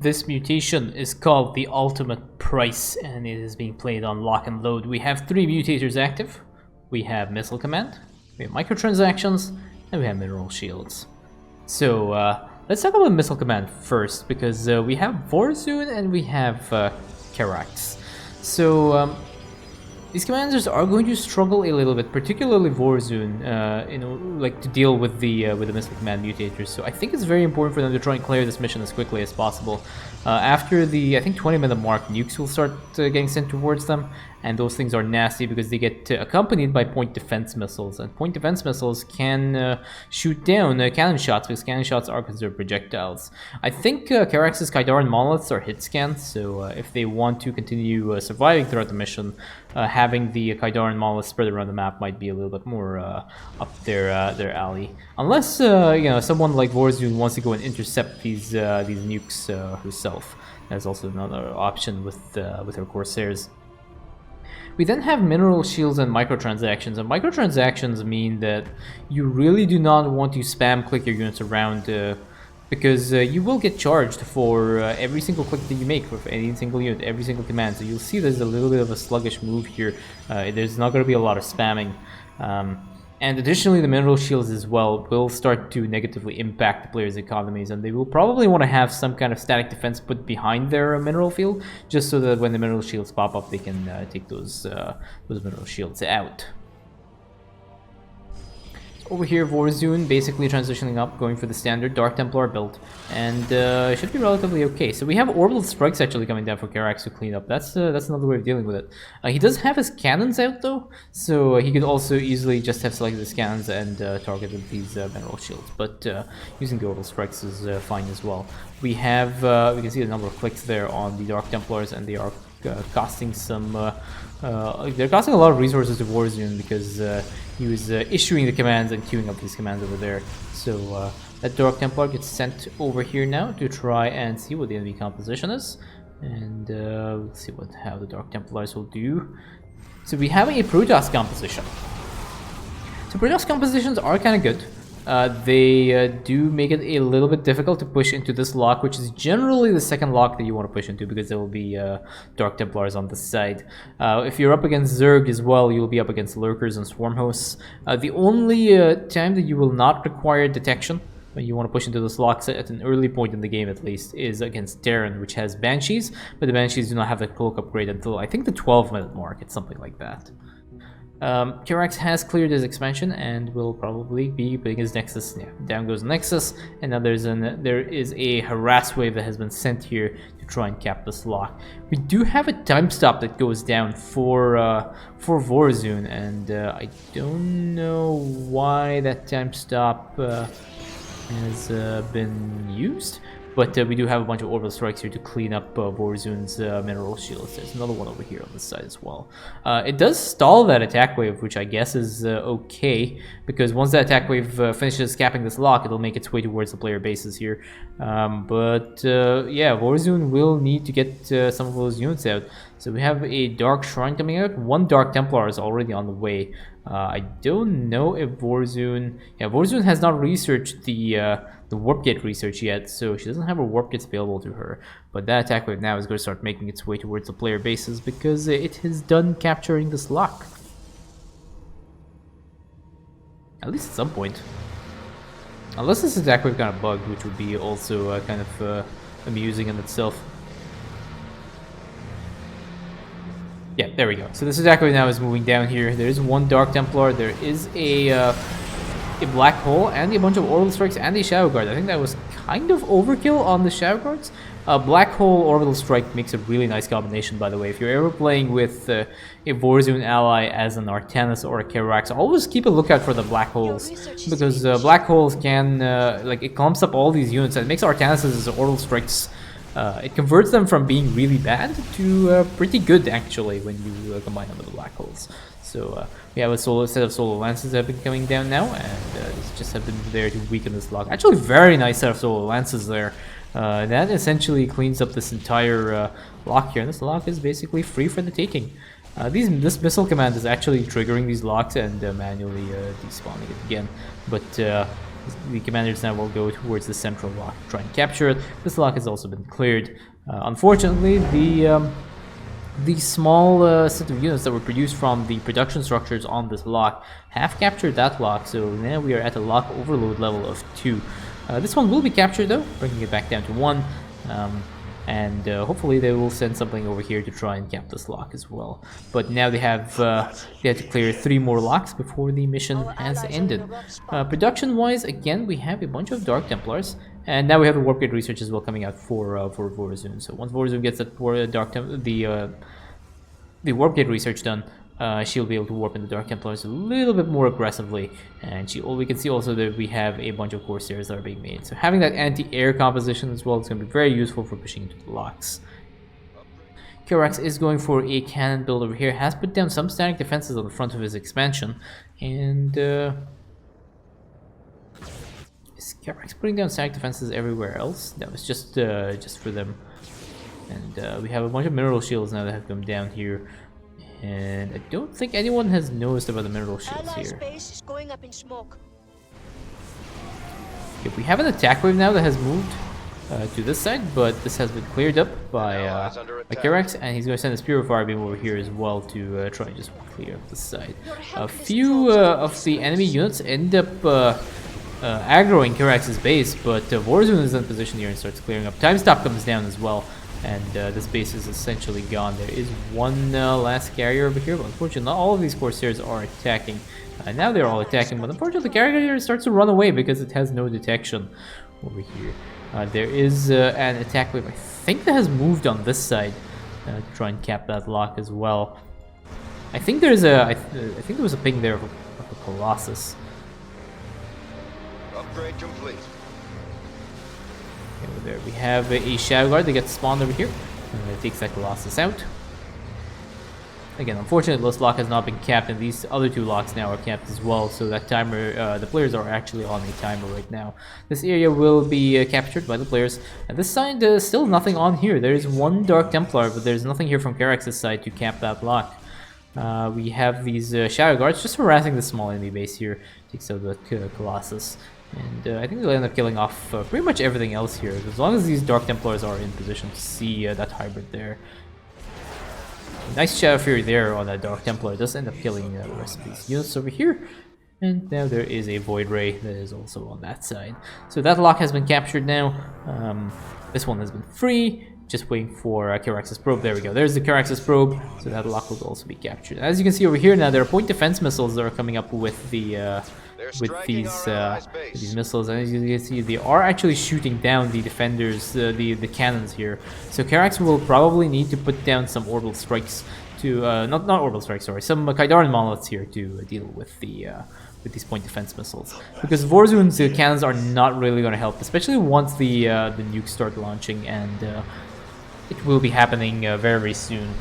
This mutation is called the Ultimate Price, and it is being played on Lock and Load. We have 3 mutators active. We have Missile Command, we have Microtransactions, and we have Mineral Shields. So let's talk about Missile Command first, because we have Vorazun and we have Karax. So these commanders are going to struggle a little bit, particularly Vorazun, to deal with the Missile Command mutators. So I think it's very important for them to try and clear this mission as quickly as possible. After the, I think, 20-minute mark, nukes will start getting sent towards them, and those things are nasty because they get accompanied by point defense missiles, and point defense missiles can shoot down cannon shots, because cannon shots are considered projectiles. I think Karax's Kaidaran monoliths are hit scans, so if they want to continue surviving throughout the mission, having the Kaidaran monoliths spread around the map might be a little bit more up their alley. Unless someone like Vorazun wants to go and intercept these nukes herself. That's also another option with her Corsairs. We then have Mineral Shields and Microtransactions, and Microtransactions mean that you really do not want to spam click your units around, because you will get charged for every single click that you make with any single unit, every single command. So you'll see there's a little bit of a sluggish move here. There's not going to be a lot of spamming. And additionally, the Mineral Shields as well will start to negatively impact the players' economies, and they will probably want to have some kind of static defense put behind their mineral field, just so that when the Mineral Shields pop up, they can take those Mineral Shields out. Over here, Vorazun basically transitioning up, going for the standard Dark Templar build, and should be relatively okay. So we have Orbital Strikes actually coming down for Karax to clean up. That's another way of dealing with it. He does have his cannons out though, so he could also easily just have selected his cannons and targeted these Mineral Shields. But using the Orbital Strikes is fine as well. We have we can see the number of clicks there on the Dark Templars, and they are costing some. They're costing a lot of resources to Vorazun because he was issuing the commands and queuing up these commands over there. So that Dark Templar gets sent over here now to try and see what the enemy composition is, and let's see how the Dark Templars will do. So we have a Protoss composition. So Protoss compositions are kind of good. They do make it a little bit difficult to push into this lock, which is generally the second lock that you want to push into, because there will be Dark Templars on the side. If you're up against Zerg as well, you'll be up against Lurkers and Swarm Hosts. The only time that you will not require detection when you want to push into this lock, at an early point in the game at least, is against Terran, which has Banshees, but the Banshees do not have the cloak upgrade until I think the 12-minute mark. It's something like that. Karax has cleared his expansion and will probably be putting his Nexus. Yeah, down goes Nexus, and now there is a harass wave that has been sent here to try and cap this lock. We do have a time stop that goes down for Vorazun, and I don't know why that time stop has been used. But we do have a bunch of Orbital Strikes here to clean up Vorazun's Mineral Shields. There's another one over here on this side as well. It does stall that attack wave, which I guess is okay, because once that attack wave finishes capping this lock, it'll make its way towards the player bases here. Yeah, Vorazun will need to get some of those units out. So we have a Dark Shrine coming out. One Dark Templar is already on the way. I don't know if Vorazun... Yeah, Vorazun has not researched the Warp Gate research yet, so she doesn't have her Warp Gates available to her. But that attack wave now is going to start making its way towards the player bases, because it has done capturing this lock. At least at some point. Unless this attack wave kind of bugged, which would be also kind of amusing in itself. Yeah, there we go. So this attack wave now is moving down here. There is one Dark Templar. There is a Black Hole and a bunch of Orbital Strikes and a Shadow Guard. I think that was kind of overkill on the Shadow Guards. Black Hole Orbital Strike makes a really nice combination, by the way. If you're ever playing with a Vorazun ally as an Artanis or a Karax, always keep a lookout for the Black Holes, because Black Holes can, it clumps up all these units and it makes Artanis' Orbital Strikes. It converts them from being really bad to pretty good, actually, when you combine them with the Black Holes. So we have a set of Solo Lances that have been coming down now, and these just have been there to weaken this lock. Actually, very nice set of Solo Lances there. That essentially cleans up this entire lock here, and this lock is basically free for the taking. This missile command is actually triggering these locks and manually despawning it again. But The commanders now will go towards the central lock to try and capture it. This lock has also been cleared. Unfortunately, the small set of units that were produced from the production structures on this lock have captured that lock, so now we are at a lock overload level of 2. This one will be captured though, bringing it back down to 1. And hopefully they will send something over here to try and cap this lock as well. But now they have to clear 3 more locks before the mission has ended. Production-wise, again, we have a bunch of Dark Templars, and now we have the Warp Gate research as well coming out for Vorazun. So once Vorazun gets that the Warp Gate research done, she'll be able to warp in the Dark Templars a little bit more aggressively, and we can see also that we have a bunch of Corsairs that are being made. So having that anti-air composition as well is going to be very useful for pushing into the locks. Karax is going for a cannon build over here, has put down some static defenses on the front of his expansion, and is Karax putting down static defenses everywhere else? No, it's just for them. And we have a bunch of mineral shields now that have come down here. And I don't think anyone has noticed about the mineral shields here. Space is going up in smoke. Okay, we have an attack wave now that has moved to this side, but this has been cleared up by Karax, and he's going to send his Pure Fire Beam over here as well to try and just clear up this side. A few of the enemy units end up aggroing Karax's base, but Vorazun is in position here and starts clearing up. Time Stop comes down as well. And this base is essentially gone. There is one last carrier over here, but unfortunately not all of these Corsairs are attacking. Now they're all attacking, but unfortunately the carrier starts to run away because it has no detection over here. There is an attack wave, I think, that has moved on this side to try and cap that lock as well. I think there's I think there was a ping there of a Colossus. Upgrade complete. Over there we have a Shadow Guard that gets spawned over here, and it takes that Colossus out. Again, unfortunately, this lock has not been capped, and these other 2 locks now are capped as well, so that timer, the players are actually on a timer right now. This area will be captured by the players, and this side, still nothing on here. There is one Dark Templar, but there's nothing here from Karax's side to cap that lock. We have these Shadow Guards just harassing the small enemy base here, takes out the Colossus. And I think they'll end up killing off pretty much everything else here, as long as these Dark Templars are in position to see that hybrid there. Nice Shadow Fury there on that Dark Templar. It does end up killing the rest of these units over here. And now there is a Void Ray that is also on that side. So that lock has been captured now. This one has been free. Just waiting for Karax's probe. There we go. There's the Karax's probe. So that lock will also be captured. As you can see over here now, there are point defense missiles that are coming up with the these missiles, and as you can see, they are actually shooting down the defenders, the cannons here. So Karax will probably need to put down some orbital strikes to not orbital strikes, sorry, some Kaidaran monoliths here to deal with with these point defense missiles, because Vorazun's cannons are not really going to help, especially once the nukes start launching, and it will be happening very soon.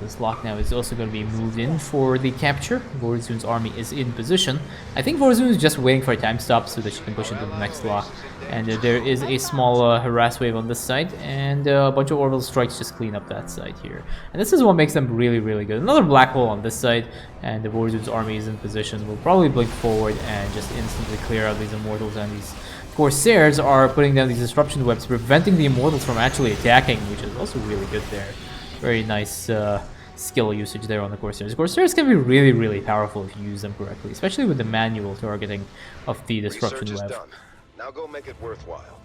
This lock now is also going to be moved in for the capture. Vorazun's army is in position. I think Vorazun is just waiting for a time stop so that she can push into the next lock. And there is a small harass wave on this side, and a bunch of orbital strikes just clean up that side here. And this is what makes them really, really good. Another black hole on this side, and the Vorazun's army is in position. We'll probably blink forward and just instantly clear out these Immortals, and these Corsairs are putting down these disruption webs, preventing the Immortals from actually attacking, which is also really good there. Very nice skill usage there on the Corsairs. Corsairs can be really, really powerful if you use them correctly, especially with the manual targeting of the disruption web. Done. Now go make it worthwhile.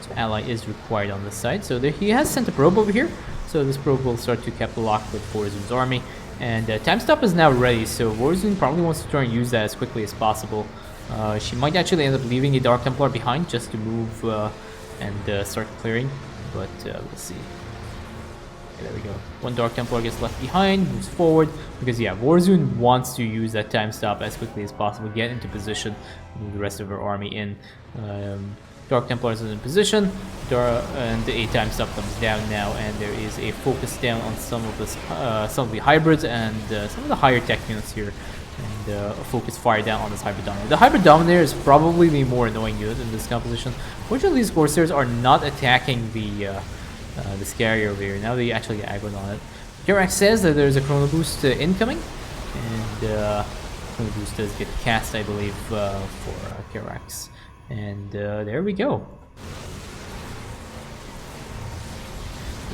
So ally is required on this side. So there, he has sent a probe over here. So this probe will start to cap the lock with Vorazun's army. And time stop is now ready, so Vorazun probably wants to try and use that as quickly as possible. She might actually end up leaving a Dark Templar behind just to move and start clearing, but we'll see. Okay, there we go. One Dark Templar gets left behind, moves forward, because yeah, Vorazun wants to use that time stop as quickly as possible, get into position, move the rest of her army in. Dark Templars is in position, and a time stop comes down now, and there is a focus down on some of the hybrids and some of the higher tech units here, and a focus fire down on this Hybrid Dominator. The Hybrid Dominator is probably the more annoying unit in this composition. Fortunately, these Corsairs are not attacking the this carrier over here. Now they actually get aggroed on it. Karax says that there's a Chrono Boost incoming, and Chrono Boost does get cast, I believe, for Karax. And there we go.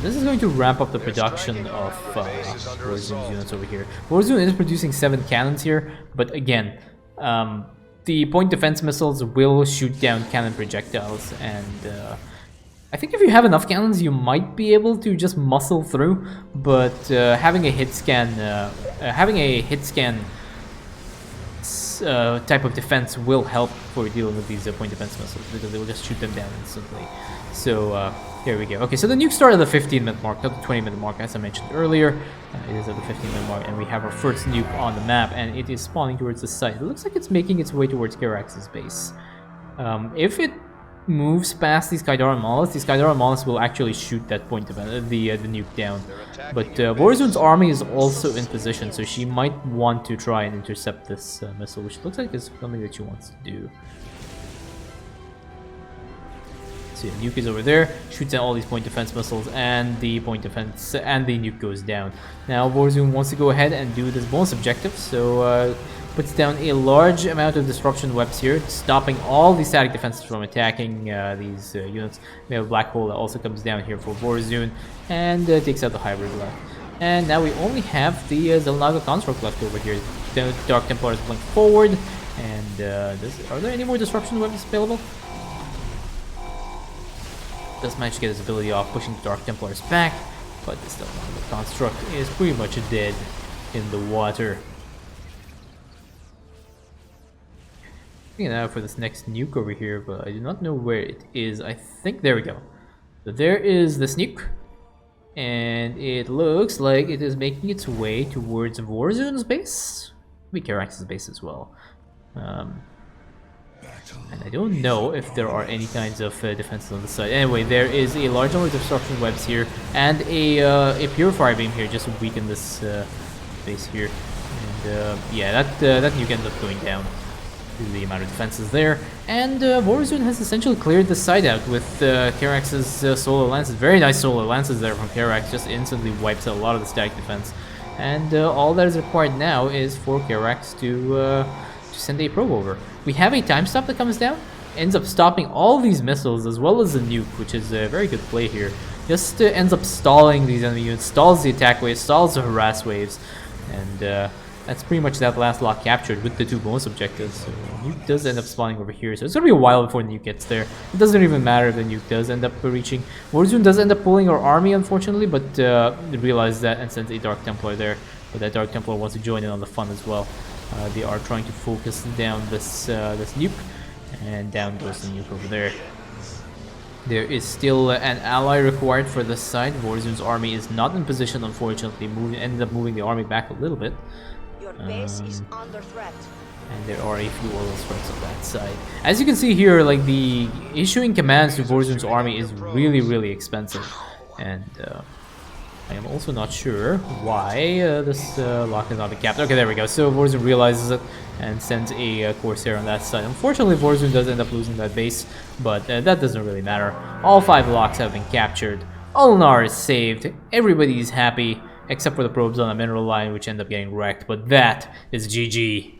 This is going to ramp up the production of Vorazun's units over here. Vorazun is producing 7 cannons here, but again, the point defense missiles will shoot down cannon projectiles, and I think if you have enough cannons, you might be able to just muscle through. But having a hit scan type of defense will help for dealing with these point defense missiles, because they will just shoot them down instantly. So here we go. Okay, so the nuke started at the 15-minute mark, not the 20-minute mark, as I mentioned earlier. It is at the 15-minute mark, and we have our first nuke on the map, and it is spawning towards the site. It looks like it's making its way towards Karax's base. If it moves past these Kaidara Mollis will actually shoot that point of the nuke down. But Vorazun's army is also in position, so she might want to try and intercept this missile, which looks like is something that she wants to do. So yeah, nuke is over there, shoots down all these point defense missiles, and the nuke goes down. Now Vorazun wants to go ahead and do this bonus objective, so puts down a large amount of disruption webs here, stopping all the static defenses from attacking these units. We have a black hole that also comes down here for Vorazun, and takes out the hybrid left. And now we only have the Xel'Naga construct left over here. The Dark Templar is blinked forward, and are there any more disruption webs available? Does manage to get his ability off, pushing the Dark Templars back, but the Xel'Naga construct is pretty much dead in the water. Looking out for this next nuke over here, but I do not know where it is. I think there we go. So there is this nuke, and it looks like it is making its way towards Vorazun's base, maybe Karax's base as well. And I don't know if there are any kinds of defenses on the side. Anyway, there is a large number of disruption webs here, and a purifier beam here just to weaken this base here. And yeah, that nuke ends up going down. The amount of defenses there, and Vorazun has essentially cleared the side out with Karax's solar lances. Very nice solar lances there from Karax, just instantly wipes out a lot of the static defense. And all that is required now is for Karax to send a probe over. We have a time stop that comes down, ends up stopping all these missiles as well as the nuke, which is a very good play here. Just ends up stalling these enemy units, stalls the attack waves, stalls the harass waves, and that's pretty much that last lock captured with the 2 bonus objectives. So nuke does end up spawning over here, so it's gonna be a while before the nuke gets there. It doesn't even matter if the nuke does end up reaching. Vorazun does end up pulling our army, unfortunately, but realizes that and sends a Dark Templar there. But that Dark Templar wants to join in on the fun as well. They are trying to focus down this nuke, and down goes the nuke over there. There is still an ally required for this side. Vorazun's army is not in position, unfortunately. Ended up moving the army back a little bit. Your base is under threat. And there are a few orbital threats on that side. As you can see here, like the issuing commands to Vorazun's army is really expensive, and I am also not sure why this lock has not been capped. Okay, there we go. So Vorazun realizes it and sends a Corsair on that side. Unfortunately, Vorazun does end up losing that base, but that doesn't really matter. All 5 locks have been captured. Ulnar is saved. Everybody is happy, except for the probes on the mineral line, which end up getting wrecked. But that is GG.